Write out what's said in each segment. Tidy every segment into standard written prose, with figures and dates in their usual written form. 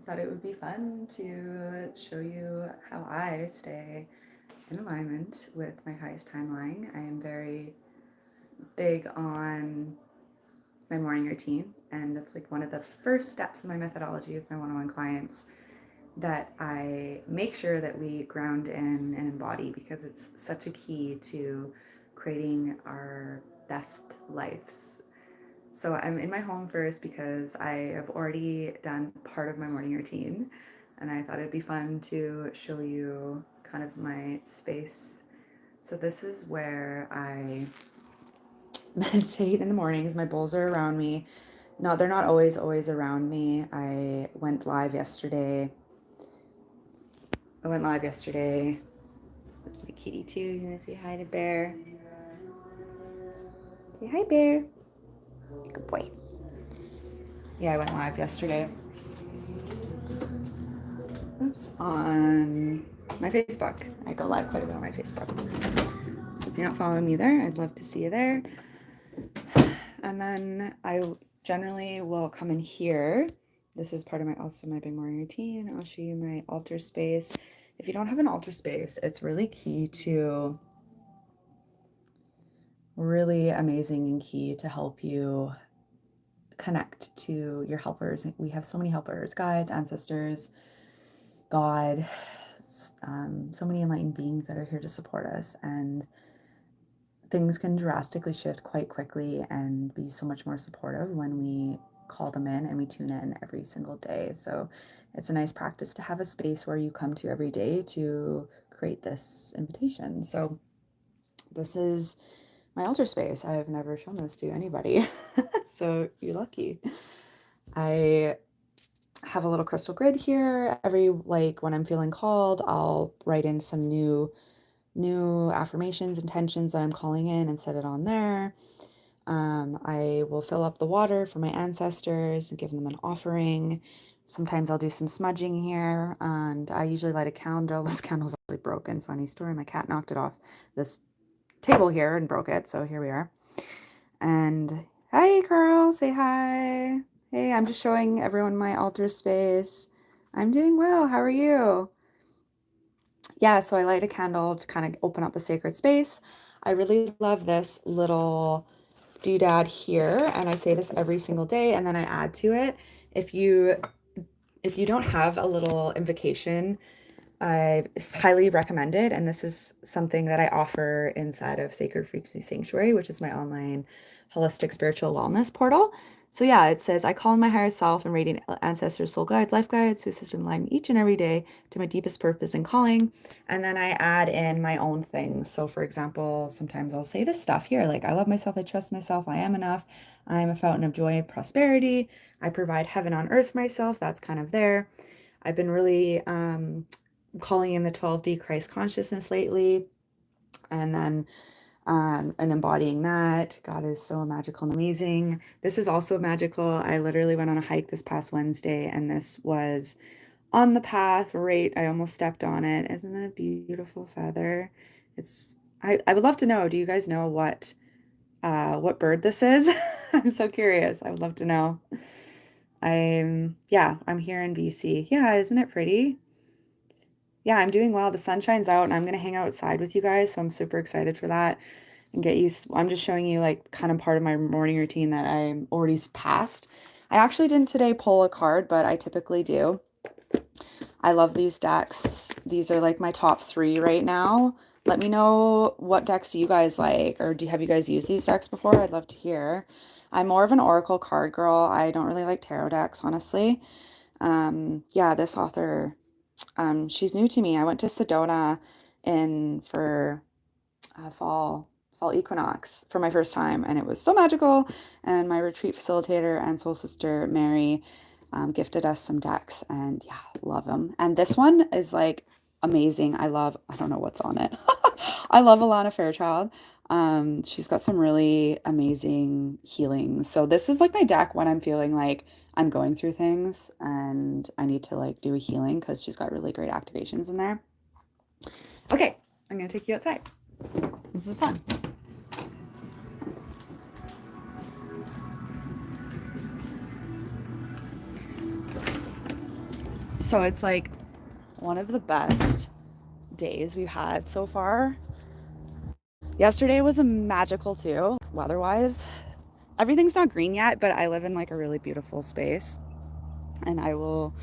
thought it would be fun to show you how I stay in alignment with my highest timeline. I am very big on my morning routine, and that's like one of the first steps in my methodology with my one-on-one clients, that I make sure that we ground in and embody, because it's such a key to creating our best lives. So I'm in my home first because I have already done part of my morning routine, and I thought it'd be fun to show you kind of my space. So this is where I meditate in the mornings. My bowls are around me. No, they're not always around me. I went live yesterday. That's my kitty too. You wanna say hi to Bear? Say hi, Bear. Good boy. Yeah, I went live yesterday. Oops, on my Facebook. I go live quite a bit on my Facebook. So if you're not following me there, I'd love to see you there. And then I generally will come in here. This is part of my big morning routine. I'll show you my altar space. If you don't have an altar space, it's really amazing and key to help you connect to your helpers. We have so many helpers, guides, ancestors, God, so many enlightened beings that are here to support us, and things can drastically shift quite quickly and be so much more supportive when we call them in and we tune in every single day. So it's a nice practice to have a space where you come to every day to create this invitation. So this is my altar space. I have never shown this to anybody, so you're lucky. I have a little crystal grid here. When I'm feeling called, I'll write in some new affirmations, intentions that I'm calling in, and set it on there. I will fill up the water for my ancestors and give them an offering. Sometimes I'll do some smudging here, and I usually light a candle. This candle's actually broken. Funny story. My cat knocked it off this table here and broke it. So here we are. And hi, Carl. Say hi. Hey, I'm just showing everyone my altar space. I'm doing well. How are you? Yeah, so I light a candle to kind of open up the sacred space. I really love this little doodad here, and I say this every single day, and then I add to it. If you don't have a little invocation, I highly recommend it, and this is something that I offer inside of Sacred Frequency Sanctuary, which is my online holistic spiritual wellness portal. So yeah, it says, I call in my higher self and radiant ancestors, soul guides, life guides to assist and align me each and every day to my deepest purpose and calling. And then I add in my own things. So for example, sometimes I'll say this stuff here, like, I love myself, I trust myself, I am enough, I am a fountain of joy and prosperity, I provide heaven on earth myself. That's kind of there. I've been really calling in the 12D Christ consciousness lately, and then and embodying that. God is so magical and amazing. This is also magical. I literally went on a hike this past Wednesday, and this was on the path, right? I almost stepped on it. Isn't it a beautiful feather? I would love to know, do you guys know what bird this is? I'm so curious. I would love to know. I'm here in BC. Yeah, isn't it pretty? Yeah, I'm doing well. The sun shines out, and I'm going to hang outside with you guys, so I'm super excited for that and get used. I'm just showing you like kind of part of my morning routine that I'm already past. I actually didn't today pull a card, but I typically do. I love these decks. These are like my top 3 right now. Let me know what decks you guys like, or have you guys used these decks before? I'd love to hear. I'm more of an oracle card girl. I don't really like tarot decks, honestly. Yeah, this author, she's new to me. I went to Sedona for fall equinox for my first time, and it was so magical. And my retreat facilitator and soul sister Mary gifted us some decks, and yeah, love them. And this one is like amazing. I don't know what's on it. I love Alana Fairchild. She's got some really amazing healing. So this is like my deck when I'm feeling like I'm going through things and I need to like do a healing, because she's got really great activations in there. Okay, I'm gonna take you outside. This is fun. So it's like one of the best days we've had so far. Yesterday was a magical too, weather-wise. Everything's not green yet, but I live in like a really beautiful space, and I will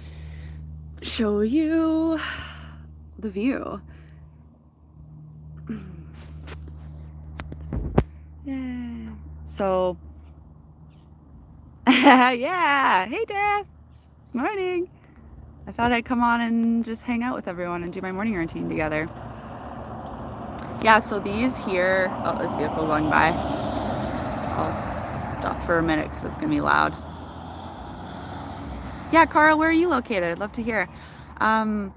show you the view. Yeah. So, yeah. Hey, Dad. Morning. I thought I'd come on and just hang out with everyone and do my morning routine together. Yeah, so these here, oh, there's a vehicle going by. I'll stop for a minute because it's going to be loud. Yeah, Carl, where are you located? I'd love to hear. Um,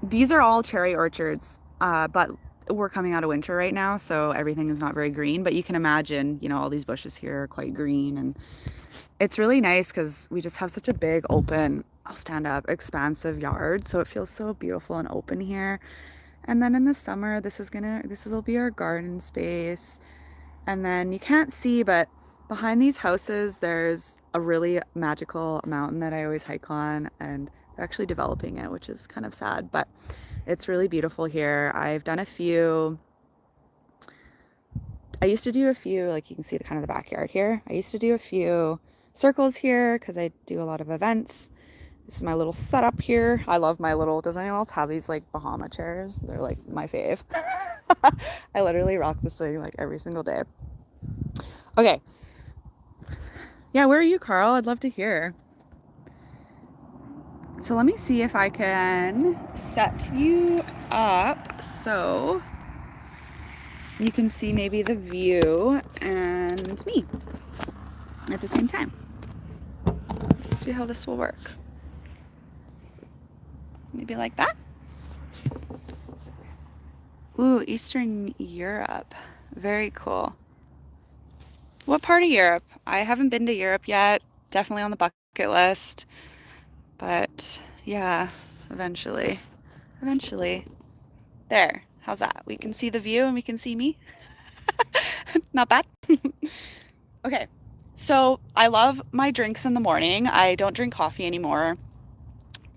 these are all cherry orchards, but we're coming out of winter right now, so everything is not very green. But you can imagine, you know, all these bushes here are quite green, and it's really nice because we just have such a big, open, I'll stand up, expansive yard. So it feels so beautiful and open here. And then in the summer, this will be our garden space. And then you can't see, but behind these houses, there's a really magical mountain that I always hike on, and they're actually developing it, which is kind of sad, but it's really beautiful here. I used to do a few, like you can see the kind of the backyard here. I used to do a few circles here because I do a lot of events. This is my little setup here. I love my little, does anyone else have these like Bahama chairs? They're like my fave. I literally rock this thing like every single day. Okay. Yeah, where are you, Carl? I'd love to hear. So let me see if I can set you up so you can see maybe the view and me at the same time. Let's see how this will work. Maybe like that. Ooh, Eastern Europe. Very cool. What part of Europe? I haven't been to Europe yet. Definitely on the bucket list. But yeah, eventually. Eventually. There. How's that? We can see the view and we can see me. Not bad. Okay. So I love my drinks in the morning. I don't drink coffee anymore.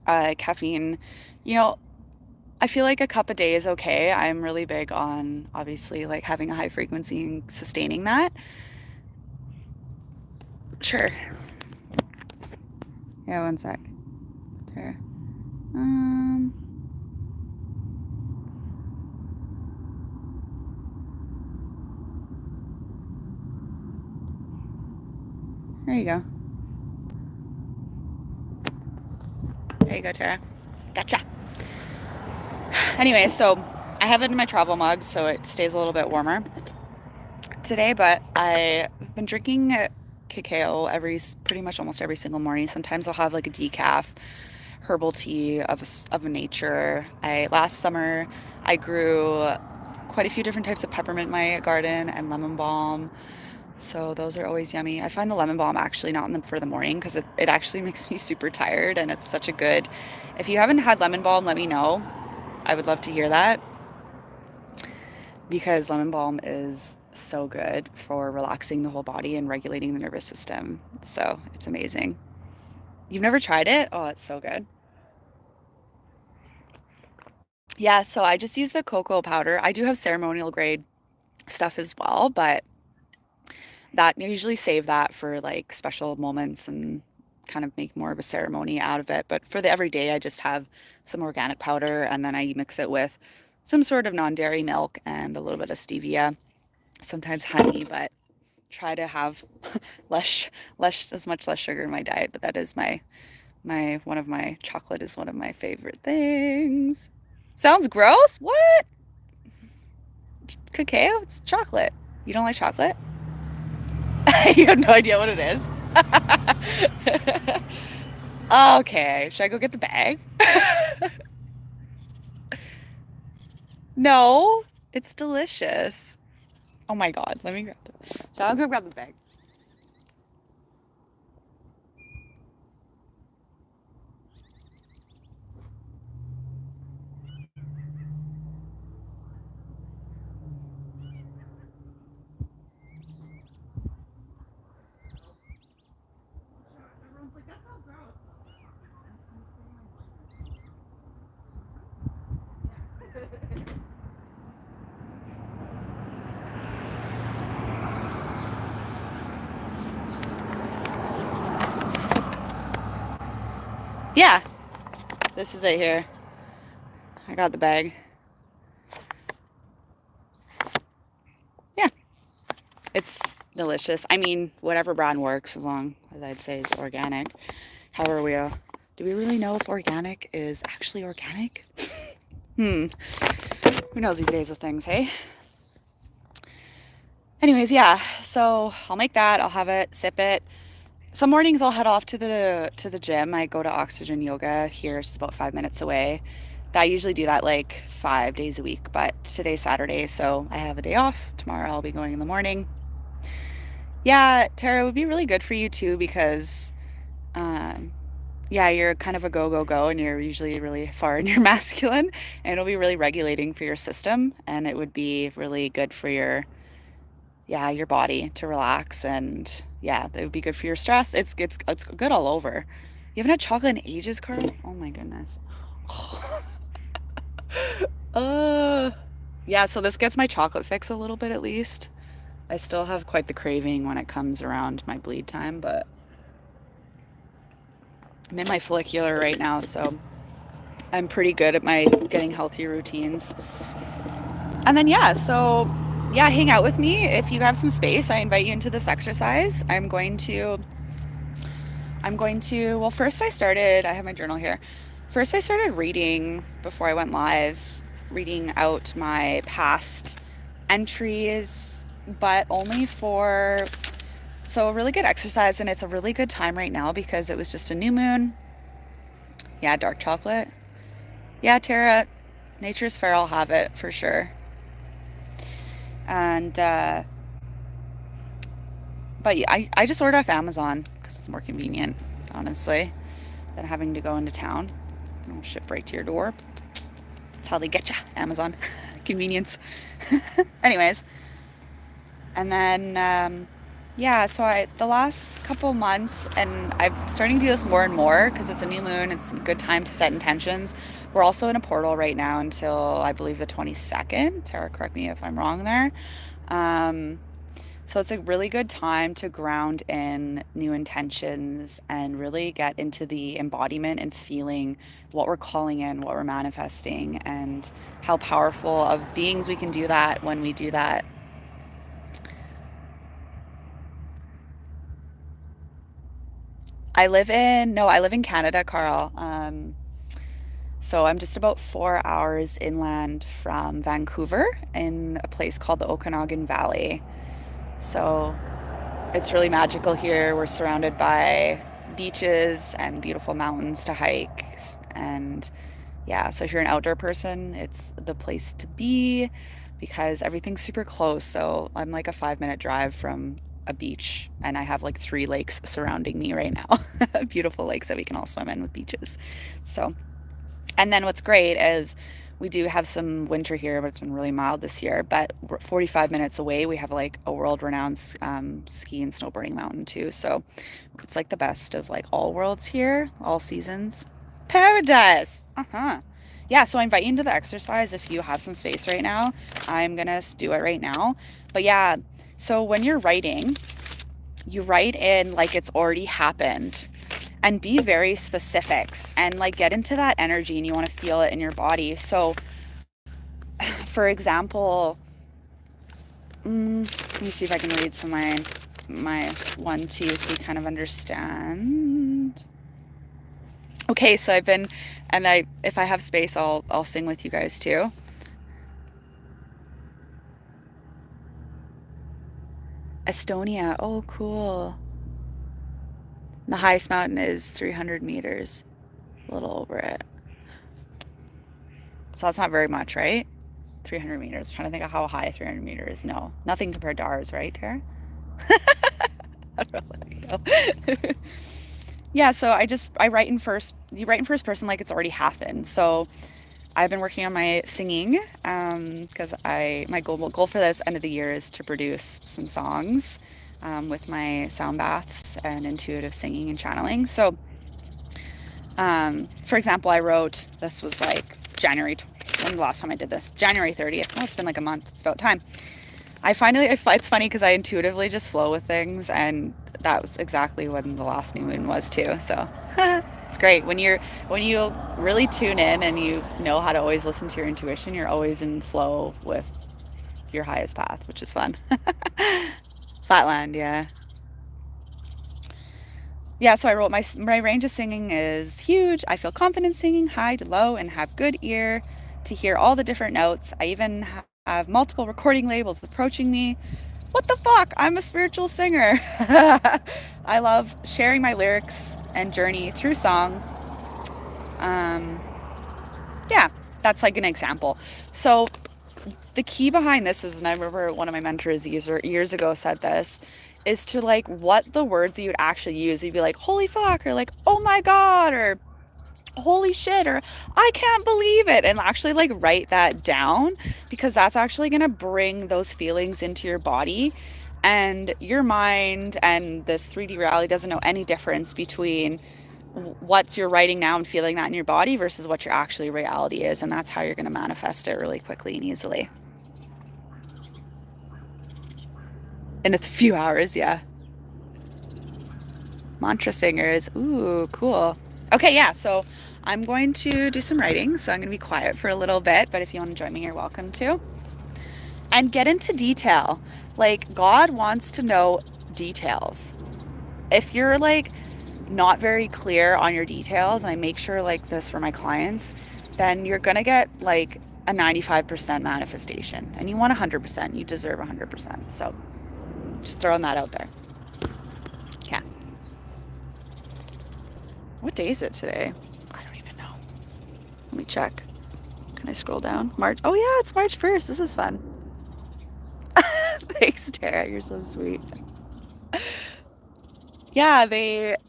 Caffeine, you know, I feel like a cup a day is okay. I'm really big on obviously like having a high frequency and sustaining that. Sure. Yeah, one sec. Sure. Um, there you go. There you go, Tara. Gotcha. Anyway, so I have it in my travel mug so it stays a little bit warmer today, but I've been drinking cacao pretty much almost every single morning. Sometimes I'll have like a decaf herbal tea of a nature. Last summer I grew quite a few different types of peppermint in my garden and lemon balm. So those are always yummy. I find the lemon balm actually not for the morning because it actually makes me super tired, and it's such a good. If you haven't had lemon balm, let me know. I would love to hear that because lemon balm is so good for relaxing the whole body and regulating the nervous system. So it's amazing. You've never tried it? Oh, it's so good. Yeah, so I just use the cocoa powder. I do have ceremonial grade stuff as well, but that I usually save that for like special moments and kind of make more of a ceremony out of it. But for the everyday, I just have some organic powder and then I mix it with some sort of non-dairy milk and a little bit of stevia, sometimes honey, but try to have as much less sugar in my diet. But that is my chocolate is one of my favorite things. Sounds gross? What? Cacao? It's chocolate. You don't like chocolate? You have no idea what it is. Okay, should I go get the bag? No, it's delicious. Oh my God, let me grab it. So I'll go grab the bag. Everyone's like, that sounds gross. Yeah, this is it here. I got the bag. Yeah, it's delicious. I mean, whatever brand works as long as I'd say it's organic. However, do we really know if organic is actually organic? Hmm. Who knows these days with things, hey? Anyways, yeah. So I'll make that. I'll have it, sip it. Some mornings I'll head off to the gym. I go to Oxygen Yoga here, it's about 5 minutes away. I usually do that like 5 days a week, but today's Saturday, so I have a day off. Tomorrow I'll be going in the morning. Yeah, Tara, it would be really good for you too because um, yeah, you're kind of a go, go, go, and you're usually really far in your masculine, and it'll be really regulating for your system, and it would be really good for your body to relax, and yeah, it would be good for your stress. It's good all over. You haven't had chocolate in ages, Carl? Oh my goodness. Uh, yeah, so this gets my chocolate fix a little bit at least. I still have quite the craving when it comes around my bleed time, but I'm in my follicular right now, so I'm pretty good at my getting healthy routines. And then yeah, hang out with me if you have some space. I invite you into this exercise. Well, first I have my journal here. First I started reading before I went live, reading out my past entries, but only for so a really good exercise, and it's a really good time right now because it was just a new moon. Yeah, dark chocolate. Yeah, Tara, nature's fair, I'll have it for sure. And but yeah, I just ordered off Amazon because it's more convenient, honestly, than having to go into town. It'll ship right to your door. That's how they get you, Amazon. Convenience. Anyways, and then yeah, so the last couple months, and I'm starting to do this more and more because it's a new moon. It's a good time to set intentions. We're also in a portal right now until I believe the 22nd. Tara, correct me if I'm wrong there. Um, so it's a really good time to ground in new intentions and really get into the embodiment and feeling what we're calling in, what we're manifesting, and how powerful of beings we can do that when we do that. I live in Canada, Carl. So I'm just about 4 hours inland from Vancouver in a place called the Okanagan Valley. So it's really magical here. We're surrounded by beaches and beautiful mountains to hike. And yeah, so if you're an outdoor person, it's the place to be because everything's super close. So I'm like a 5 minute drive from a beach, and I have like 3 lakes surrounding me right now. Beautiful lakes that we can all swim in with beaches. So, and then what's great is we do have some winter here, but it's been really mild this year. But 45 minutes away, we have like a world-renowned ski and snowboarding mountain too. So it's like the best of like all worlds here, all seasons. Paradise. Uh-huh. Yeah, so I invite you into the exercise if you have some space right now. I'm gonna do it right now. But yeah, so when you're writing, you write in like it's already happened and be very specifics and like get into that energy and you want to feel it in your body. So, for example, let me see if I can read some of my one to you so you kind of understand. Okay, so if I have space, I'll sing with you guys too. Estonia. Oh, cool. The highest mountain is 300 meters, a little over it. So that's not very much, right? 300 meters. I'm trying to think of how high 300 meters is. No, nothing compared to ours, right, Tara? I don't know. Yeah, so I write in first. You write in first person like it's already happened. So I've been working on my singing because my goal for this end of the year is to produce some songs with my sound baths and intuitive singing and channeling. So, for example, this was like January. When the last time I did this? January 30th. Oh, it's been like a month. It's about time. It's funny because I intuitively just flow with things, and that was exactly when the last new moon was too. So It's great when you really tune in and you know how to always listen to your intuition. You're always in flow with your highest path, which is fun. Flatland, yeah. Yeah, so I wrote my range of singing is huge. I feel confident singing high to low and have good ear to hear all the different notes. I even have multiple recording labels approaching me. What the fuck? I'm a spiritual singer. I love sharing my lyrics and journey through song. Um, yeah, that's like an example. So the key behind this is, and I remember one of my mentors years ago said this, is to like what the words that you would actually use. You'd be like, holy fuck, or like, oh my God, or holy shit, or I can't believe it. And actually like write that down because that's actually going to bring those feelings into your body. And your mind and this 3D reality doesn't know any difference between what you're writing now and feeling that in your body versus what your actually reality is. And that's how you're going to manifest it really quickly and easily. And it's a few hours, yeah. Mantra singers. Ooh, cool. Okay, yeah. So I'm going to do some writing. So I'm going to be quiet for a little bit. But if you want to join me, you're welcome to. And get into detail. Like, God wants to know details. If you're like not very clear on your details, and I make sure like this for my clients, then you're going to get like a 95% manifestation. And you want 100%. You deserve 100%. So just throwing that out there. Yeah. What day is it today? I don't even know. Let me check. Can I scroll down? March. Oh yeah, it's March 1st. This is fun. Thanks, Tara. You're so sweet. Yeah,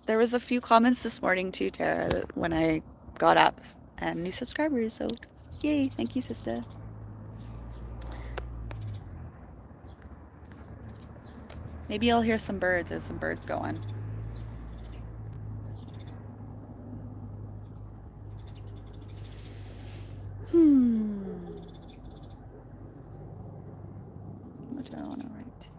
there was a few comments this morning too, Tara, when I got up and new subscribers. So, yay! Thank you, sister. Maybe you'll hear some birds. There's some birds going. Hmm. What do I want to write?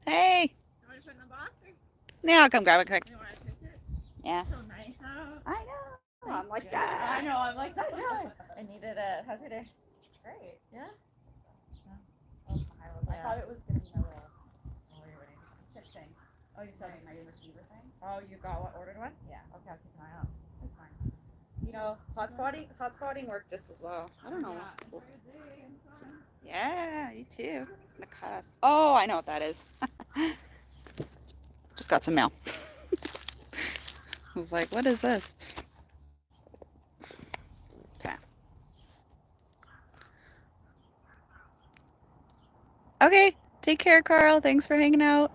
Hey. You want to put in the box or Yeah, I'll come grab it quick. you want to take it? Yeah. It's so nice out. I know. I'm like Yeah, that. I know. I'm like sunshine. I needed a. How's your day? Great. Yeah. Yeah. I thought it was gonna be a little. Oh, you're ready. Chip thing. Oh, you saw My, me. my receiver thing. Oh, you got what? Ordered one? Yeah. Okay, I'll keep an eye out. That's fine. You know, hotspotting worked just as well. I don't know. Yeah. Enjoy your day and sun. Yeah, you too. The cusp. Oh, I know what that is. Just got some mail. I was like, what is this? Okay. Okay. Take care, Carl. Thanks for hanging out.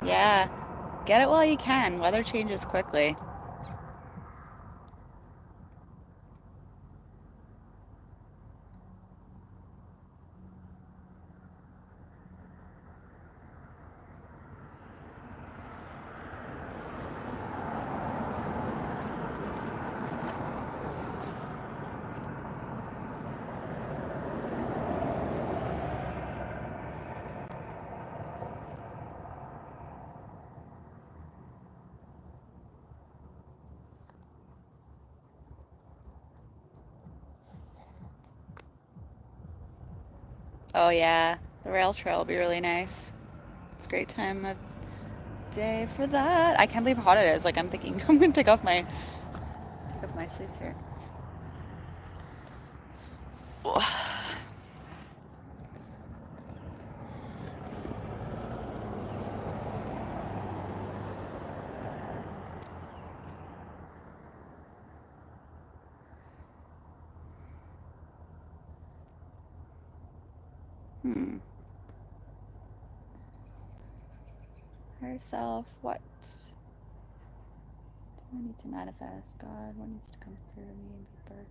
Yeah. Get it while you can. Weather changes quickly. Oh yeah, the rail trail will be really nice. It's a great time of day for that. I can't believe how hot it is. Like I'm thinking I'm gonna take off my sleeves here. Hmm. Higher self, what do I need to manifest? God, what needs to come through me and be birthed?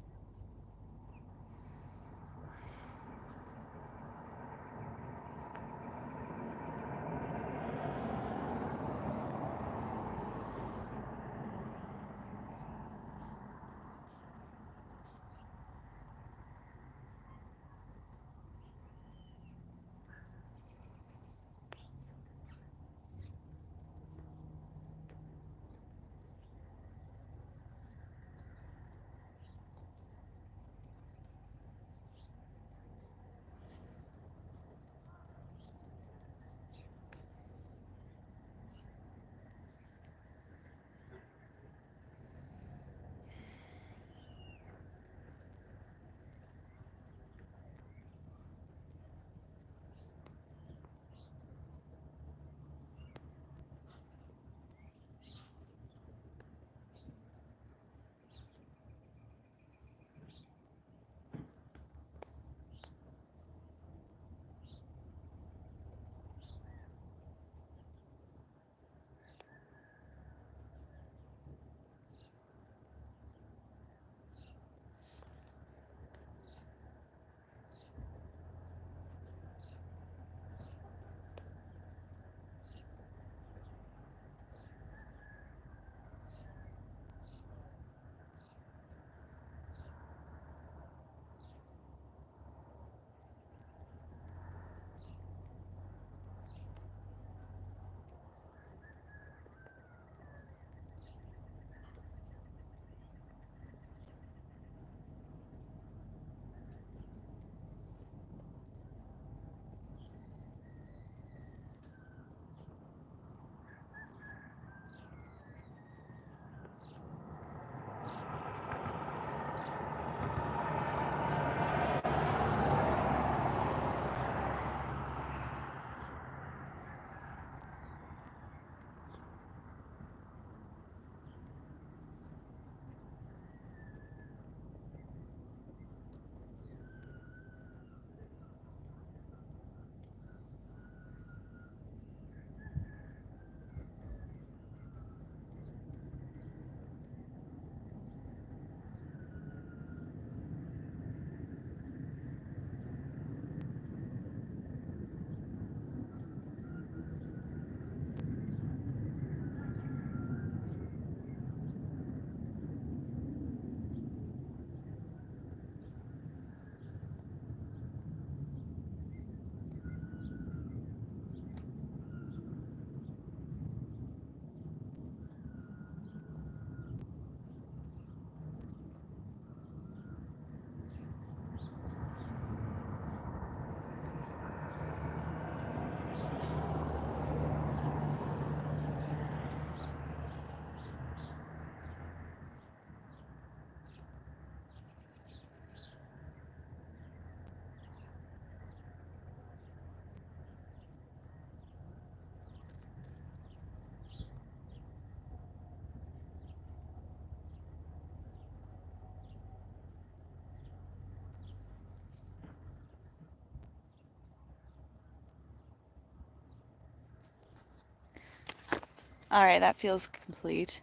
All right, that feels complete.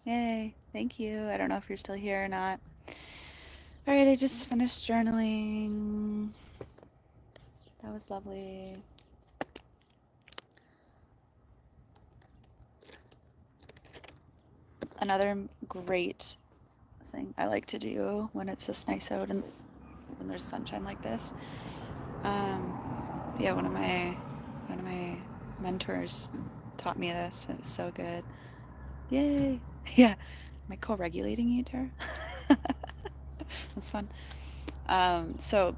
Yay, thank you. I don't know if you're still here or not. All right, I just finished journaling. That was lovely. Another great thing I like to do when it's this nice out and when there's sunshine like this. Yeah, one of my mentors taught me this. It was so good. Yay! Yeah, am I co-regulating you, Tara? That's fun. So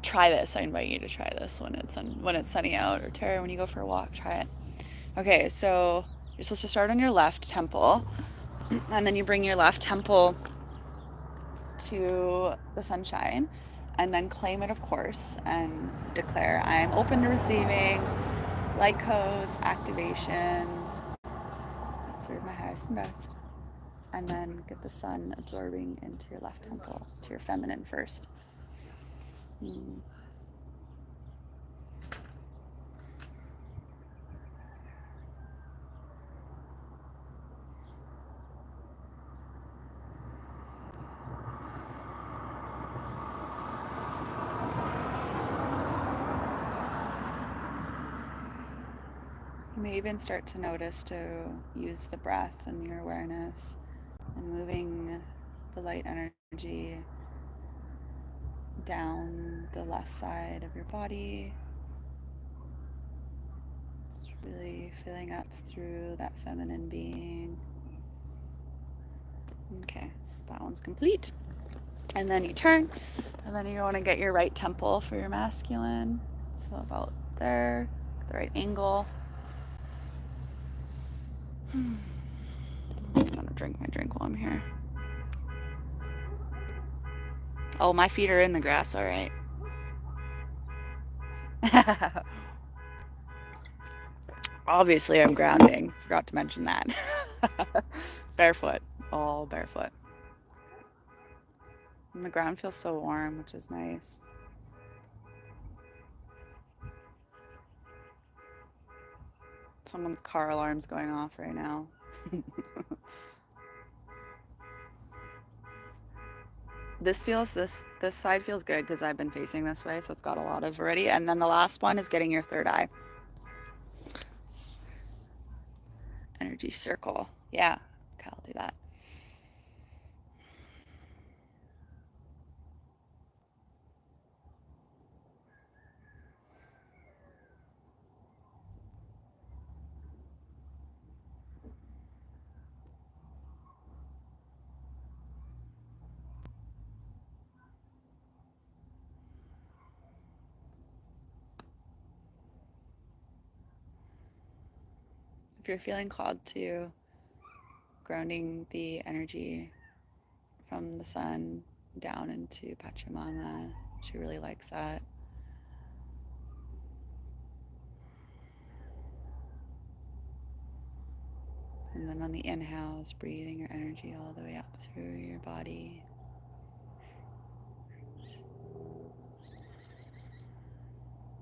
try this. I invite you to try this when it's sunny out, or Tara, when you go for a walk, try it. Okay, so you're supposed to start on your left temple, and then you bring your left temple to the sunshine, and then claim it, of course, and declare, I'm open to receiving light codes, activations that serve my highest and best. And then get the sun absorbing into your left temple, to your feminine first. You may even start to notice to use the breath and your awareness and moving the light energy down the left side of your body. Just really filling up through that feminine being. Okay, so that one's complete. And then you turn, and then you want to get your right temple for your masculine. So about there, the right angle. I'm gonna drink my drink while I'm here. Oh, my feet are in the grass, all right. Obviously, I'm grounding. Forgot to mention that. Barefoot, all barefoot. And the ground feels so warm, which is nice. Someone's car alarm's going off right now. This side feels good because I've been facing this way, so it's got a lot of already. And then the last one is getting your third eye. Energy circle. Yeah, okay, I'll do that. If you're feeling called to grounding the energy from the sun down into Pachamama, she really likes that. And then on the inhales, breathing your energy all the way up through your body.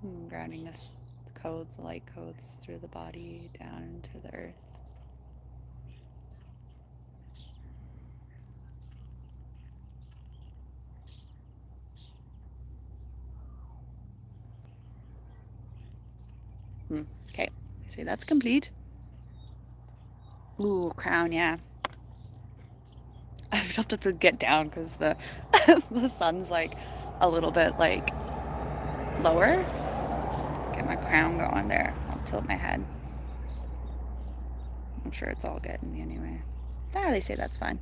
And grounding the light codes through the body down into the earth. Okay, I say that's complete. Ooh, crown, yeah. I've have to get down because the the sun's like a little bit like lower. Get my crown going there. I'll tilt my head. I'm sure it's all getting me anyway. They say that's fine.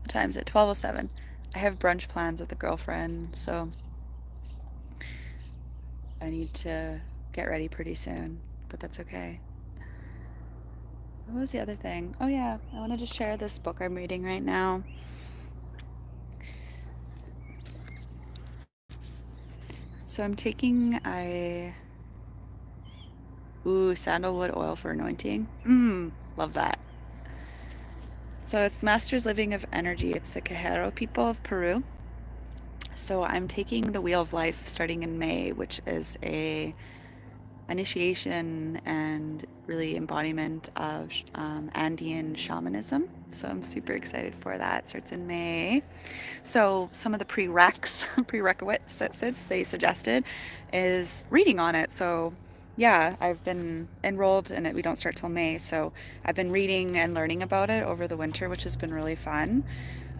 What time is it? 12:07. I have brunch plans with a girlfriend, so I need to get ready pretty soon, but that's okay. What was the other thing? Oh yeah, I wanted to share this book I'm reading right now. So I'm taking sandalwood oil for anointing. Love that. So it's Masters Living of Energy. It's the Quijero people of Peru. So I'm taking the Wheel of Life starting in May, which is a initiation and really embodiment of Andean shamanism. So I'm super excited for that. It starts in May. So some of the prerequisites they suggested is reading on it. So yeah, I've been enrolled in it. We don't start till May. So I've been reading and learning about it over the winter, which has been really fun.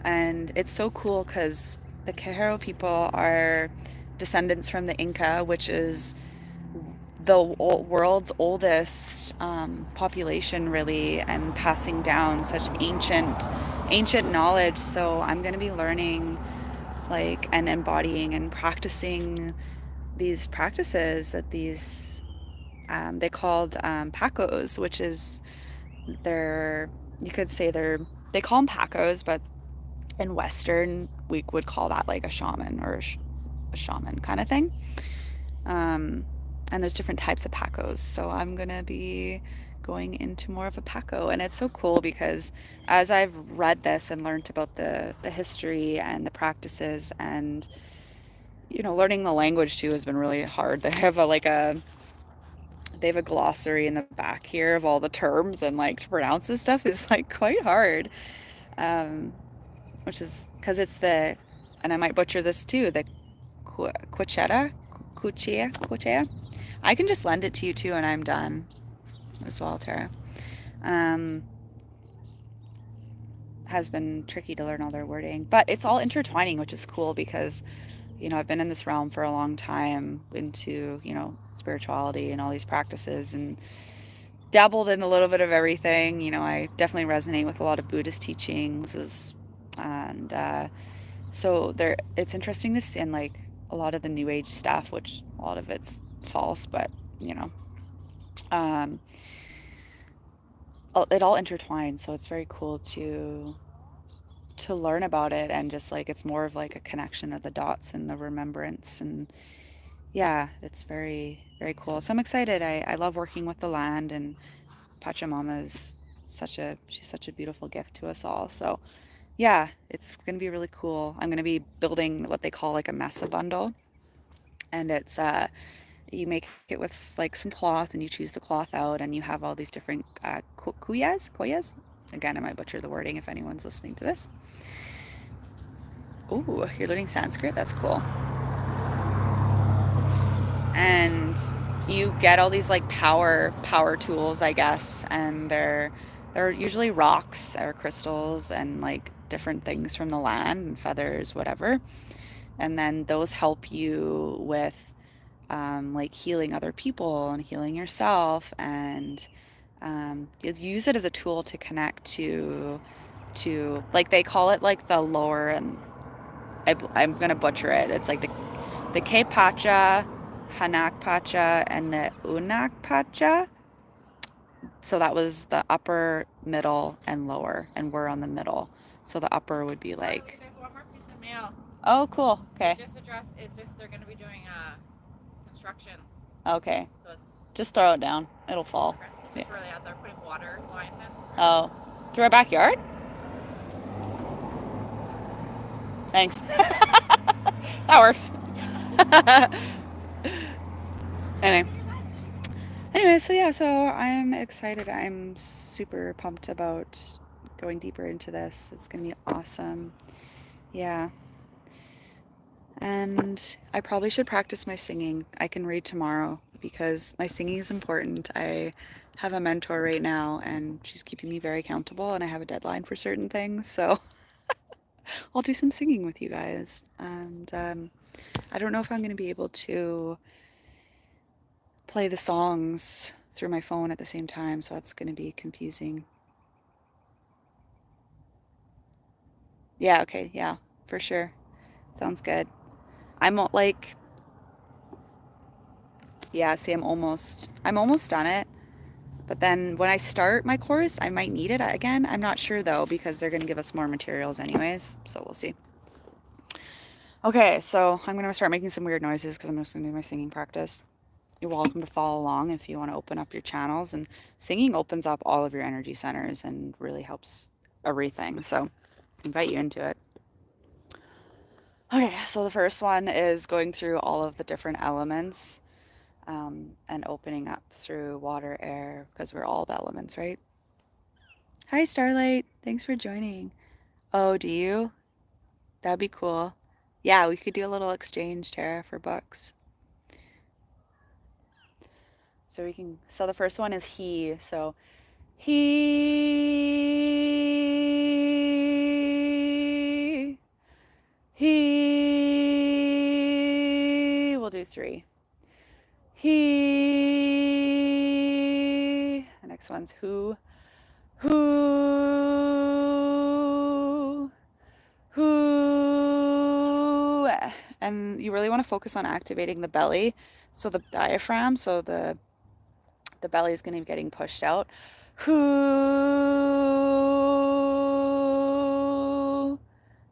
And it's so cool because the Quijero people are descendants from the Inca, which is the world's oldest population, really, and passing down such ancient knowledge. So I'm going to be learning like and embodying and practicing these practices that these they called pacos, which is they're you could say they call them pacos, but in Western we would call that like a shaman or a shaman kind of thing. Um, and there's different types of pacos. So I'm gonna be going into more of a paco, and it's so cool because as I've read this and learned about the history and the practices and learning the language too has been really hard. They have a glossary in the back here of all the terms, and like to pronounce this stuff is like quite hard. Um, which is because it's and I might butcher this too, the Quecheta, Quechea. I can just lend it to you too, and I'm done as well, Tara. Um, has been tricky to learn all their wording, but it's all intertwining, which is cool because I've been in this realm for a long time into spirituality and all these practices and dabbled in a little bit of everything. I definitely resonate with a lot of Buddhist teachings, and so it's interesting to see, and like a lot of the New Age stuff, which a lot of it's false, but um, it all intertwines. So it's very cool to learn about it, and just like it's more of like a connection of the dots and the remembrance, and yeah, it's very very cool. So I'm excited. I love working with the land, and Pachamama is she's such a beautiful gift to us all. So yeah, it's gonna be really cool. I'm gonna be building what they call like a mesa bundle, and it's you make it with like some cloth, and you choose the cloth out, and you have all these different koyas. Again, I might butcher the wording if anyone's listening to this. Ooh, you're learning Sanskrit. That's cool. And you get all these like power tools, I guess, and they're usually rocks or crystals and like different things from the land and feathers, whatever. And then those help you with like healing other people and healing yourself, and you use it as a tool to connect to like they call it like the lower, and I'm gonna butcher it. It's like the K Pacha, Hanak Pacha, and the Unak Pacha. So that was the upper, middle, and lower, and we're on the middle. So the upper would be like. There's one more piece of mail. Oh, cool. Okay. It's just they're gonna be doing construction. Okay. So it's just throw it down. It'll fall. It's just really out there putting water lines in. Oh, through our backyard? Thanks. That works. Anyway. So yeah, so I'm excited. I'm super pumped about going deeper into this. It's going to be awesome. Yeah. And I probably should practice my singing. I can read tomorrow because my singing is important. I have a mentor right now, and she's keeping me very accountable, and I have a deadline for certain things. So I'll do some singing with you guys. And I don't know if I'm going to be able to play the songs through my phone at the same time, so that's going to be confusing. Yeah, okay, yeah, for sure. Sounds good. I'm like, yeah, see, I'm almost done it. But then when I start my course, I might need it again. I'm not sure though, because they're going to give us more materials anyways, so we'll see. Okay, so I'm going to start making some weird noises because I'm just going to do my singing practice. You're welcome to follow along if you want to open up your channels, and singing opens up all of your energy centers and really helps everything. So I invite you into it. Okay, so the first one is going through all of the different elements. and opening up through water, air, because we're all the elements, right? Hi, Starlight. Thanks for joining. Oh, do you? That'd be cool. Yeah, we could do a little exchange, Tara, for books. So so the first one is he. So we'll do 3. The next one's who, and you really want to focus on activating the belly, so the diaphragm, so the belly is going to be getting pushed out. Who,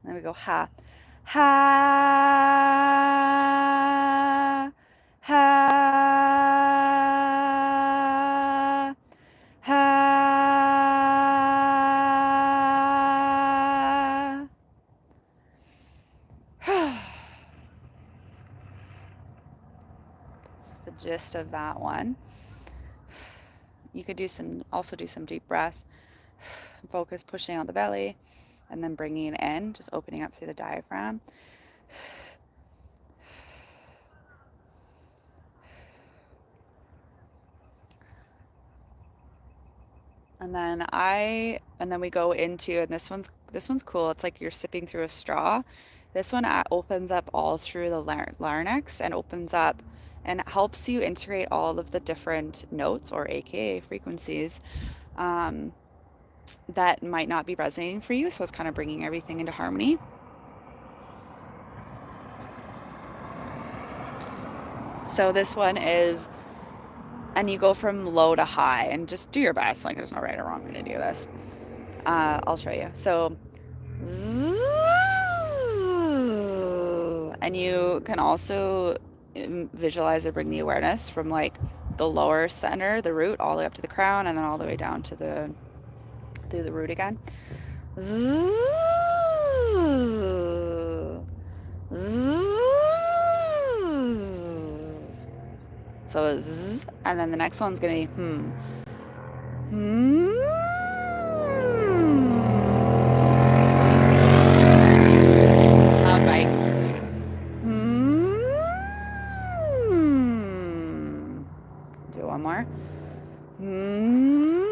then we go ha, ha, ha, ha. That's the gist of that one. You could also do some deep breaths. Focus pushing out the belly and then bringing it in, just opening up through the diaphragm. And then we go into, and this one's cool. It's like you're sipping through a straw. This one opens up all through the larynx and opens up and it helps you integrate all of the different notes, or AKA frequencies, that might not be resonating for you. So it's kind of bringing everything into harmony. So this one is, and you go from low to high, and just do your best. Like, there's no right or wrong way to do this. I'll show you. So, and you can also visualize or bring the awareness from like the lower center, the root, all the way up to the crown, and then all the way down to through the root again. So zzz, and then the next one's gonna be loud bite. Do one more. And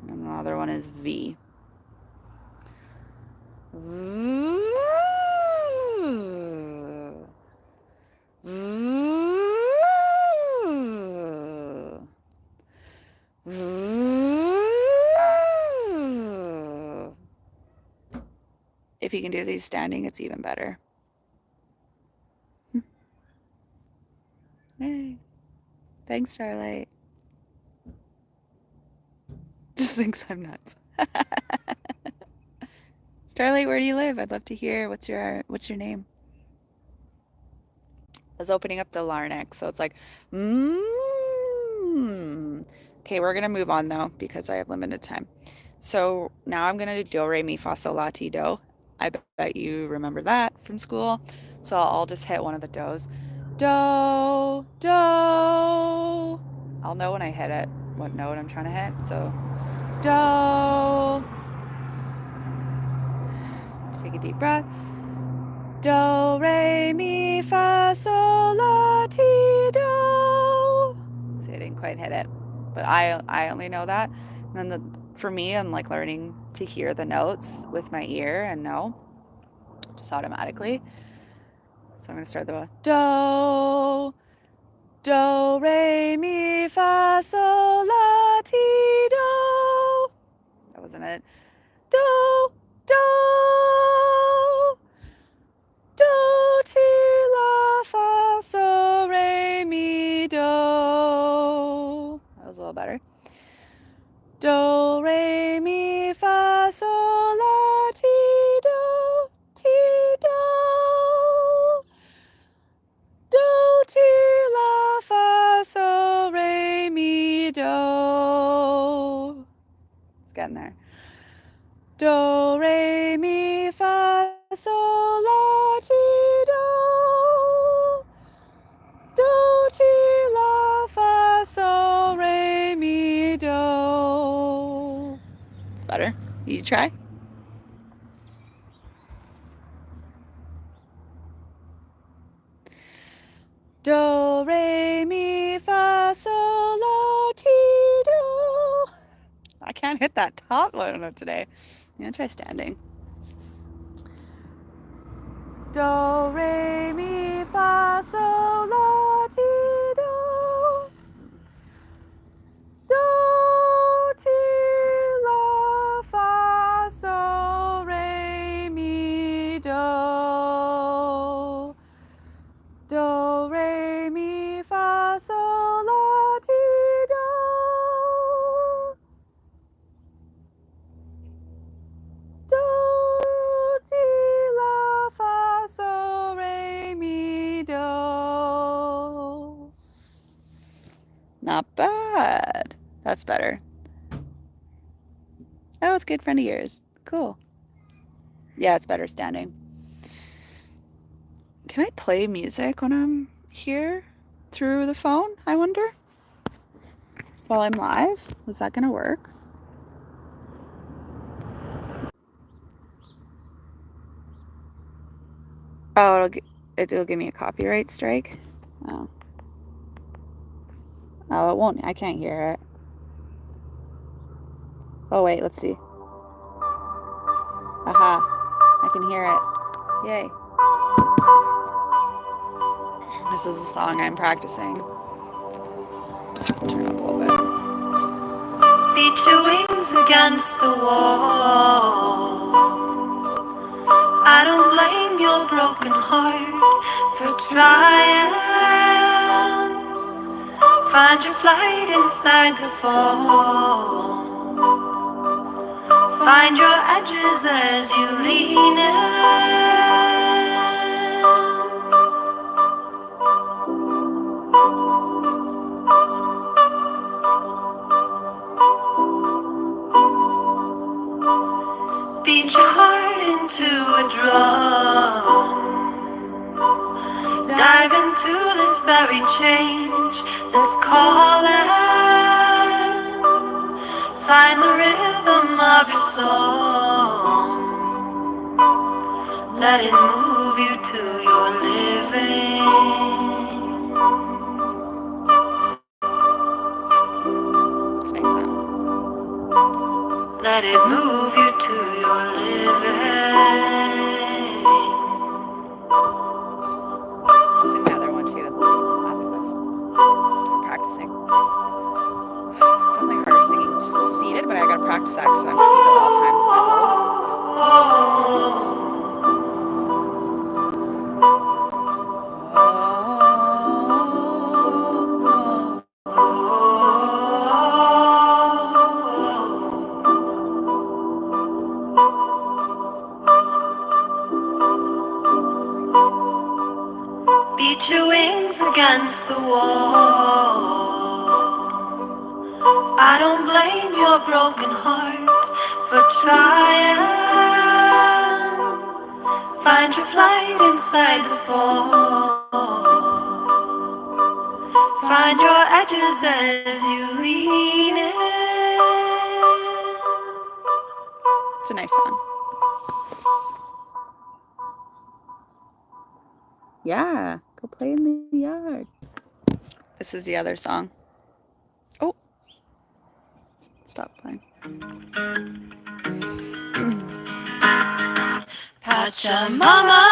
then the other one is V. If you can do these standing, it's even better. Hey. Thanks, Starlight. Just thinks I'm nuts. Starlight, where do you live? I'd love to hear. What's your name? I was opening up the larynx, so it's like, Okay, we're gonna move on though because I have limited time. So now I'm gonna do do, re, mi, fa, sol, la, ti, do. I bet you remember that from school. So I'll just hit one of the do's. Do, do. I'll know when I hit it, what note I'm trying to hit. So do. Take a deep breath. Do, re, mi, fa, sol, la, ti, do. See, I didn't quite hit it, but I only know that. And then for me, I'm like learning to hear the notes with my ear and know just automatically. So I'm gonna start the do, do, re, mi, fa, sol, la, ti, do. That wasn't it. Do, do, do, ti, la, fa, sol, re, mi, do. That was a little better. Do, re, mi, fa, sol, la, ti, do, ti, do. Do, ti, la, fa, sol, re, mi, do. It's getting there. Do, re, mi, fa, sol, la, ti, do. better. You try? Do, re, mi, fa, sol, la, ti, do. I can't hit that top note today. I'm gonna try standing. Do, re, mi, fa, sol, la, ti, do. Do, ti, la, fa, sol, re, mi, do. Do, re, mi, fa, sol, la, ti, do. Do, ti, la, fa, sol, re, mi, do. Not bad. That's better. Oh, it's a good friend of yours. Cool. Yeah, it's better standing. Can I play music when I'm here through the phone, I wonder? While I'm live? Is that gonna work? Oh, it'll give me a copyright strike? Oh. Oh, it won't. I can't hear it. Oh, wait, let's see. Aha. I can hear it. Yay. This is a song I'm practicing. Turn up a little bit. Beat your wings against the wall. I don't blame your broken heart for trying. Find your flight inside the fall. Find your edges as you lean in. Beat your heart into a drum. Dive into this very change that's calling. Find the rhythm of your song. Let it move you to your living. That's nice sound. Let it move you to your living. I'll sing the other one too after this. I'm practicing. It's definitely harder singing seated, but I gotta practice that because I'm seated all the time with my Beat your wings against the wall. I don't blame your broken heart for trying. Find your flight inside the fall. Find your edges as you lean in. It's a nice song. Yeah, go play in the yard. This is the other song. Oh, stop playing. Pachamama,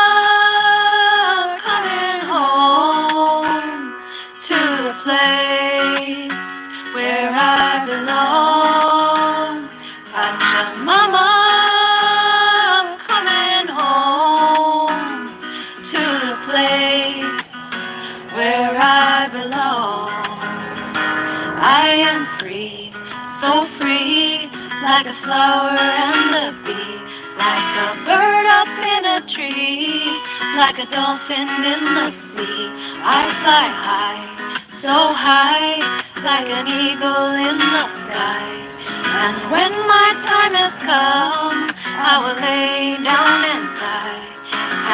coming home to the place where I belong. Pachamama, coming home to the place where I belong. I am free, so free, like a flower and a bee, like a bird up in a tree, like a dolphin in the sea. I fly high, so high, like an eagle in the sky. And when my time has come, I will lay down and die.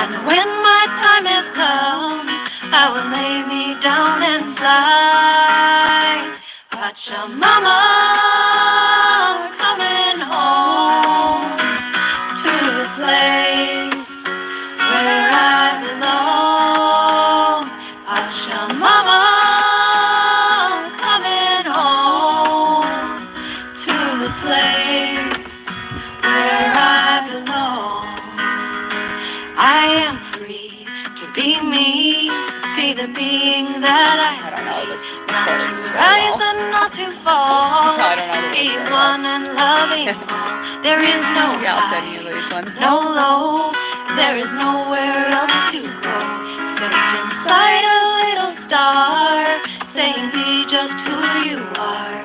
And when my time has come, I will lay me down and fly. Pachamama, coming home. that I I don't know this not chord to very rise well. and not to fall. You can tell I don't know the Be words very well. one and loving all. There is no Maybe I'll send high, you these ones. no low. There is nowhere else to go except inside a little star, saying be just who you are.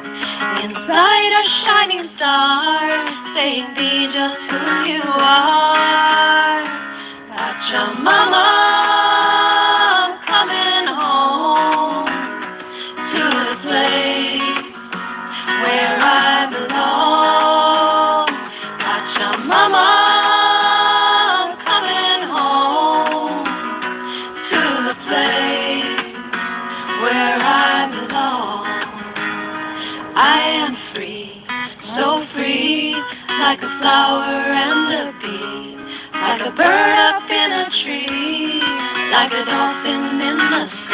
Inside a shining star, saying be just who you are. Pachamama, I'm coming home to the place where I belong. Pachamama, I'm coming home to the place where I belong. I am free, so free, like a flower and a bee, like a bird up in a tree, like a dolphin in the sea.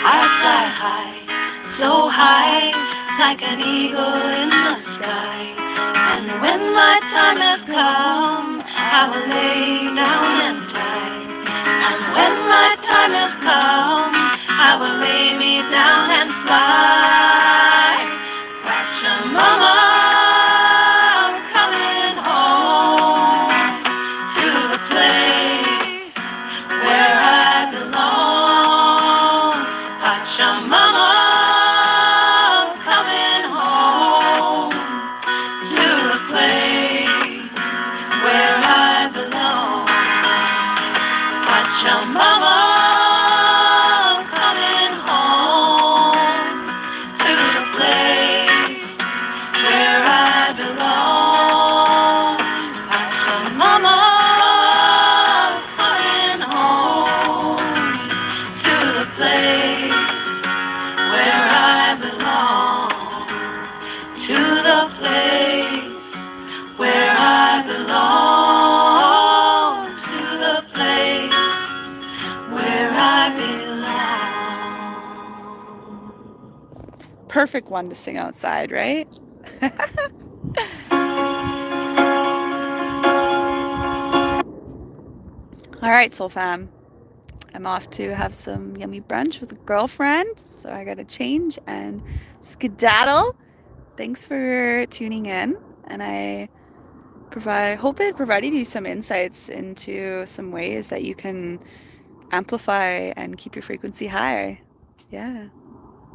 I fly high, so high, like an eagle in the sky. And when my time has come, I will lay down and die. And when my time has come, I will lay me down and fly. Pachamama, I'm coming home to the place where I belong. Pachamama, I'm coming home to the place where I belong. Pachamama, I'm coming home to the place where I belong. Pachamama, I'm coming home to the place where I belong. To the place where I belong. To the place where I belong. Perfect one to sing outside, right? All right, Soul Fam. I'm off to have some yummy brunch with a girlfriend, so I gotta change and skedaddle. Thanks for tuning in, and I hope it provided you some insights into some ways that you can amplify and keep your frequency high. Yeah.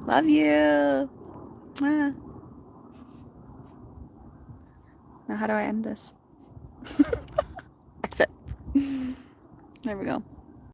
Love you. Mwah. Now how do I end this? Exit. There we go.